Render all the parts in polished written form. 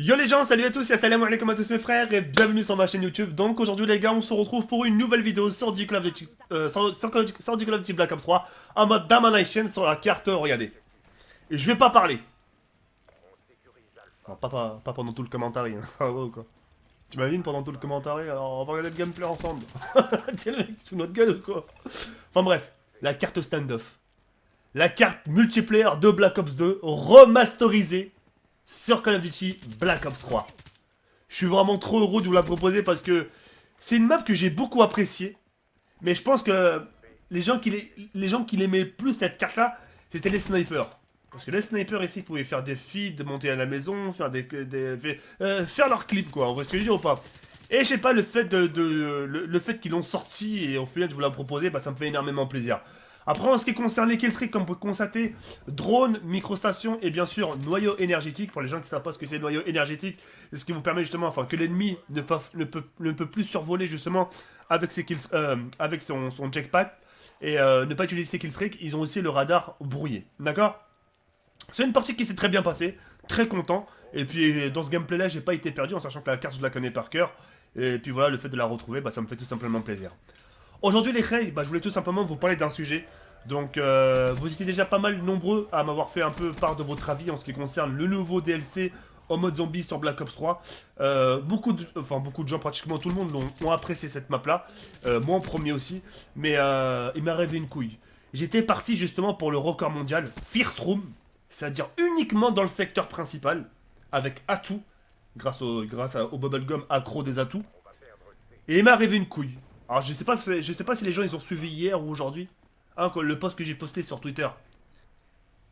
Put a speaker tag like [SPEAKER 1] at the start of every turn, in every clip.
[SPEAKER 1] Yo les gens, salut à tous et assalamu alaikum à tous mes frères et bienvenue sur ma chaîne YouTube. Donc aujourd'hui les gars, on se retrouve pour une nouvelle vidéo sur du Call of Duty, sur du Call of Duty Black Ops 3 en mode Domination sur la carte, regardez. Et je vais pas parler. Non, pas pendant tout le commentaire, hein. Ah ouais, quoi. T'imagines pendant tout le commentaire, alors on va regarder le gameplay ensemble. Tiens le mec, sous notre gueule ou quoi. Enfin bref, la carte standoff. La carte multiplayer de Black Ops 2 remasterisée sur Call of Duty Black Ops 3. Je suis vraiment trop heureux de vous la proposer parce que c'est une map que j'ai beaucoup appréciée. Mais je pense que les gens qui l'aimaient plus cette carte-là, c'était les snipers. Parce que les snipers ici pouvaient faire des feeds, monter à la maison, faire faire leurs clips quoi, on voit ce que je veux dire ou pas. Et je sais pas, le fait le fait qu'ils l'ont sorti et au final de vous la proposer, bah ça me fait énormément plaisir. Après, en ce qui concerne les killstreaks, comme vous pouvez constater, drone, microstation et bien sûr noyau énergétique. Pour les gens qui ne savent pas ce que c'est le noyau énergétique, c'est ce qui vous permet justement, enfin, que l'ennemi ne peut plus survoler justement avec ses kills, avec son jetpack et ne pas utiliser ses killstreaks. Ils ont aussi le radar brouillé, d'accord? C'est une partie qui s'est très bien passée, très content. Et puis dans ce gameplay là, j'ai pas été perdu en sachant que la carte je la connais par cœur. Et puis voilà, le fait de la retrouver, bah, ça me fait tout simplement plaisir. Aujourd'hui les Rey, bah, je voulais tout simplement vous parler d'un sujet. Donc vous étiez déjà pas mal nombreux à m'avoir fait un peu part de votre avis en ce qui concerne le nouveau DLC en mode zombie sur Black Ops 3. Beaucoup de gens, pratiquement tout le monde ont apprécié cette map là. Moi en premier aussi. Mais il m'est arrivé une couille. J'étais parti justement pour le record mondial First Room. C'est-à-dire uniquement dans le secteur principal. Avec atout. Grâce au bubblegum accro des atouts. Et il m'est arrivé une couille. Alors je sais pas si les gens ils ont suivi hier ou aujourd'hui hein, le post que j'ai posté sur Twitter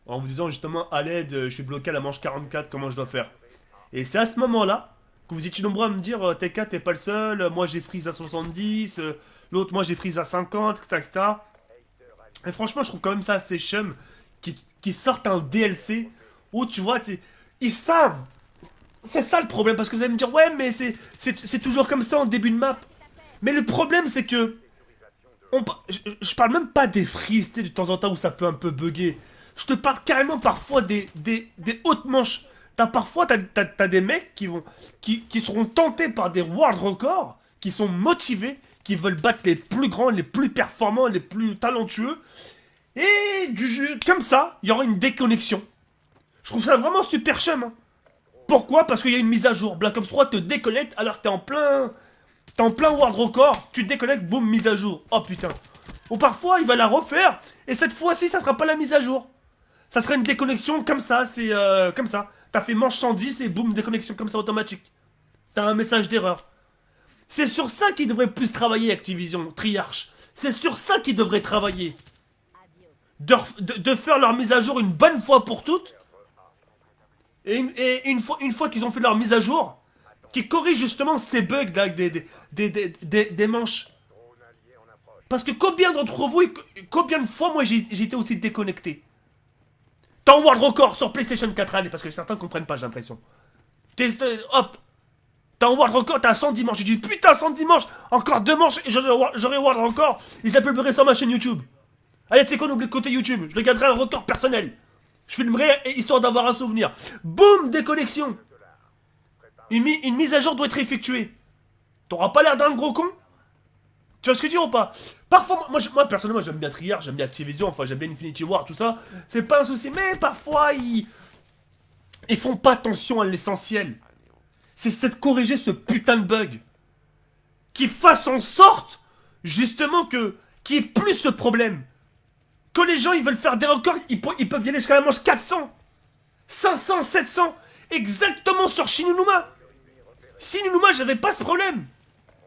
[SPEAKER 1] en vous disant justement à l'aide, je suis bloqué à la manche 44, comment je dois faire. Et c'est à ce moment-là que vous étiez nombreux à me dire TK t'es pas le seul, moi j'ai freeze à 70, l'autre moi j'ai freeze à 50, etc. Et franchement je trouve quand même ça assez chum qui sortent un DLC où tu vois, ils savent. C'est ça le problème parce que vous allez me dire ouais mais c'est toujours comme ça en début de map. Mais le problème, c'est que... je parle même pas des freezes, de temps en temps où ça peut un peu bugger. Je te parle carrément parfois des hautes manches. Parfois, t'as des mecs qui seront tentés par des world records, qui sont motivés, qui veulent battre les plus grands, les plus performants, les plus talentueux. Et du jeu, comme ça, il y aura une déconnexion. Je trouve ça vraiment super chum. Hein. Pourquoi? Parce qu'il y a une mise à jour. Black Ops 3 te déconnecte alors que t'es en plein... T'es en plein world record, tu te déconnectes, boum, mise à jour. Oh putain. Ou parfois, il va la refaire, et cette fois-ci, ça sera pas la mise à jour. Ça sera une déconnexion comme ça, c'est comme ça. T'as fait manche 110 et boum, déconnexion comme ça automatique. T'as un message d'erreur. C'est sur ça qu'ils devraient plus travailler, Activision, Triarch. C'est sur ça qu'ils devraient travailler. De faire leur mise à jour une bonne fois pour toutes. Et une fois qu'ils ont fait leur mise à jour, qui corrige justement ces bugs là, des manches. Parce que combien d'entre vous, combien de fois moi j'ai été aussi déconnecté. T'as un world record sur PlayStation 4, allez, parce que certains comprennent pas, j'ai l'impression. Hop, t'as un world record, t'as 110 manches. J'ai dit putain, 110 manches, encore 2 manches et j'aurai world record. Ils s'appelleraient sur ma chaîne YouTube. Allez, tu sais quoi, n'oublie de côté YouTube, je regarderai un record personnel. Je filmerai histoire d'avoir un souvenir. Boum, déconnexion. Une mise à jour doit être effectuée. T'auras pas l'air d'un gros con? Tu vois ce que je dis ou pas? Parfois, moi personnellement, j'aime bien Treyarch, j'aime bien Activision, enfin j'aime bien Infinity Ward, tout ça. C'est pas un souci, mais parfois, ils font pas attention à l'essentiel. C'est de corriger ce putain de bug. Qui fasse en sorte, justement, qu'il n'y ait plus ce problème. Quand les gens, ils veulent faire des records, ils peuvent y aller jusqu'à la manche 400, 500, 700, exactement sur Shinunuma. Shinunuma, j'avais pas ce problème.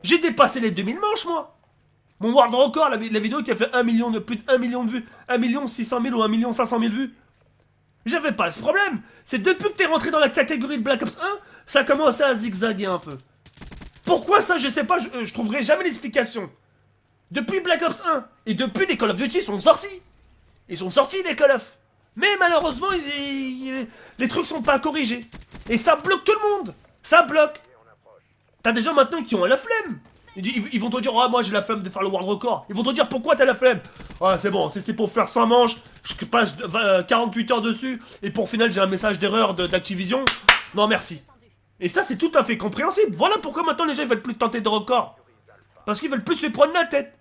[SPEAKER 1] J'ai dépassé les 2000 manches, moi. Mon world record, la vidéo qui a fait 1 million plus de 1 million de vues, 1 600 000 ou 1 500 000 vues. J'avais pas ce problème. C'est depuis que t'es rentré dans la catégorie de Black Ops 1, ça a commencé à zigzaguer un peu. Pourquoi ça, je sais pas, je trouverai jamais l'explication. Depuis Black Ops 1 et depuis les Call of Duty sont sortis. Ils sont sortis des Call of. Mais malheureusement, les trucs sont pas corrigés. Et ça bloque tout le monde. Ça bloque. T'as des gens maintenant qui ont la flemme. Ils vont te dire, ah, moi j'ai la flemme de faire le world record. Ils vont te dire, pourquoi t'as la flemme? Ah, c'est bon, c'est pour faire 100 manches, je passe 48 heures dessus, et pour final j'ai un message d'erreur d'Activision. Non, merci. Et ça, c'est tout à fait compréhensible. Voilà pourquoi maintenant les gens ils veulent plus tenter de records. Parce qu'ils veulent plus se prendre la tête.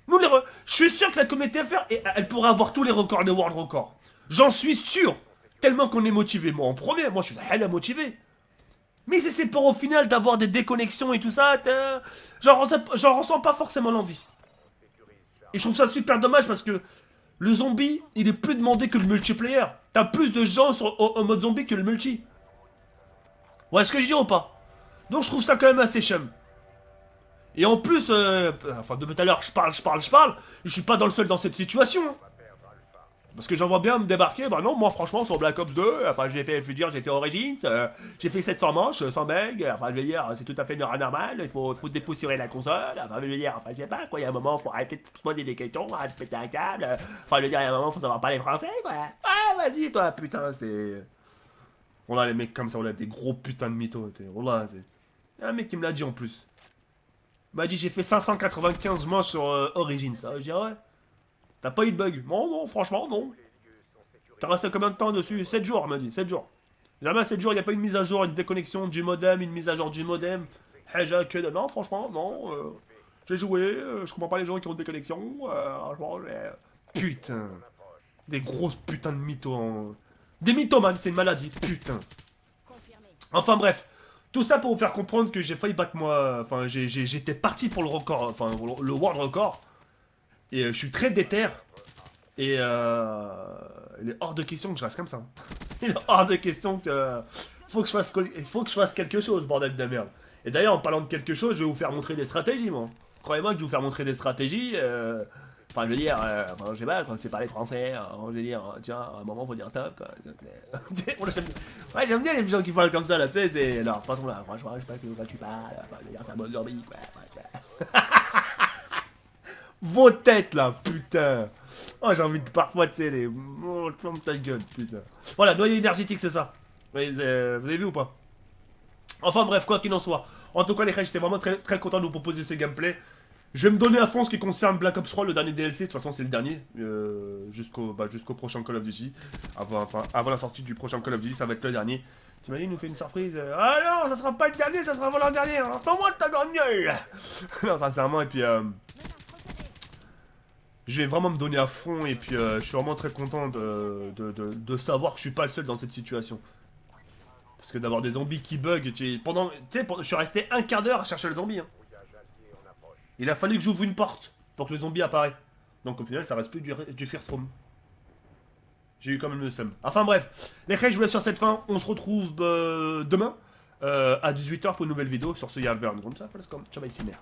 [SPEAKER 1] Nous, je suis sûr que la communauté FR, elle pourrait avoir tous les records, les world records. J'en suis sûr. Tellement qu'on est motivé. Moi, en premier, moi, je suis hella motivé. Mais c'est pour au final d'avoir des déconnexions et tout ça. J'en ressens pas forcément l'envie. Et je trouve ça super dommage parce que le zombie, il est plus demandé que le multiplayer. T'as plus de gens en mode zombie que le multi. Ouais, est-ce que je dis ou pas? Donc je trouve ça quand même assez chum. Et en plus, enfin de tout à l'heure, je parle. Je suis pas dans le seul dans cette situation. Hein. Parce que j'en vois bien me débarquer, bah non, moi franchement sur Black Ops 2, enfin j'ai fait Origins, j'ai fait 700 manches, sans bug, enfin je veux dire, c'est tout à fait normal, il faut dépoussiérer la console, enfin je veux dire, enfin je sais pas quoi, il y a un moment, faut arrêter de se poser des questions, arrêter de péter un câble, enfin je veux dire, il y a un moment, faut savoir parler français quoi. Ah vas-y toi, putain, c'est... On a les mecs comme ça, on a des gros putains de mythos, voilà, c'est... Il y a un mec qui me l'a dit en plus. Il m'a dit j'ai fait 595 manches sur Origins, ça, je dis ouais. T'as pas eu de bug? Non, non, franchement, non. T'as resté combien de temps dessus? 7 jours, il m'a dit, 7 jours. Jamais 7 jours, il n'y a pas une mise à jour, une déconnexion du modem, une mise à jour du modem. Non, franchement, non. J'ai joué, je comprends pas les gens qui ont une déconnexion. Franchement, putain. Des grosses putains de mythos. Des mythomanes, c'est une maladie, putain. Enfin bref. Tout ça pour vous faire comprendre que j'ai failli battre moi. Enfin, j'étais parti pour le record, enfin, le world record. Et je suis très déter. Et il est hors de question que je reste comme ça. Il est hors de question que... il faut que je fasse quelque chose, bordel de merde. Et d'ailleurs, en parlant de quelque chose, je vais vous faire montrer des stratégies, moi. Croyez-moi que je vais vous faire montrer des stratégies. Enfin, je veux dire, enfin, je sais pas, quand c'est parler français, je veux dire, tiens, à un moment, faut dire stop, quoi. Ouais, j'aime bien les gens qui parlent comme ça, là, tu sais, c'est... Non, de toute façon, là, franchement, je sais pas que tu parles, enfin, je veux dire, c'est un mode zombie, quoi. Vos têtes là, putain. Oh, j'ai envie de parfois, tu sais, les... Oh, ferme ta gueule, putain. Voilà, noyau énergétique, c'est ça. Vous avez vu ou pas? Enfin bref, quoi qu'il en soit. En tout cas, les gars, j'étais vraiment très, très content de vous proposer ce gameplay. Je vais me donner à fond ce qui concerne Black Ops 3, le dernier DLC. De toute façon, c'est le dernier. Jusqu'au prochain Call of Duty. Avant la sortie du prochain Call of Duty, ça va être le dernier. T'imagines, il nous fait une surprise. Ah non, ça sera pas le dernier, ça sera avant l'an-dernier. Attends-moi ta grande gueule. Non, sincèrement, et puis... je vais vraiment me donner à fond et puis je suis vraiment très content de savoir que je suis pas le seul dans cette situation. Parce que d'avoir des zombies qui bug, pendant, tu sais, je suis resté un quart d'heure à chercher le zombie. Hein. Il a fallu que j'ouvre une porte pour que le zombie apparaisse. Donc au final, ça reste plus du first room. J'ai eu quand même le seum. Enfin bref, les gars, je vous laisse sur cette fin. On se retrouve demain à 18 h pour une nouvelle vidéo sur ce Yard Burn. Comme ça, ciao, bye, c'est merde.